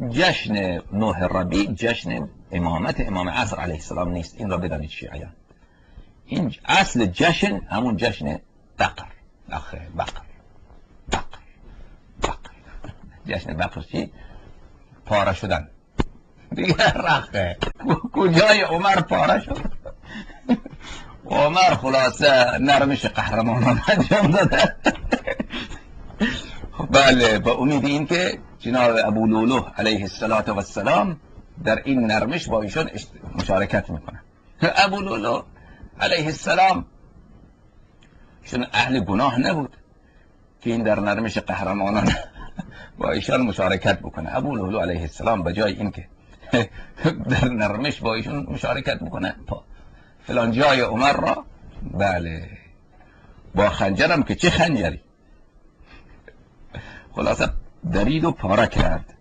جشن 9 ربیع جشن امامت امام عصر علیه السلام نیست. این را بدانید شیعیان. این اصل جشن همون جشن بقر. آخه بقر جشن بقر چی؟ پاره شدن دیگه. رخه کجای عمر پاره شد؟ عمر خلاصه نرمش قهرمانان انجام داده. بله، با امید این که جناب ابو لولو علیه السلام در این نرمش با ایشان مشارکت میکنه. ابو لولو علیه السلام چون اهل گناه نبود که این در نرمش قهرمانان با ایشان مشارکت بکنه. ابو لولو علیه السلام به جای این که در نرمش با ایشان مشارکت بکنه، فلان جای عمر را بله با خنجرم که چه خنجری خلاصه درید و پاره کرد.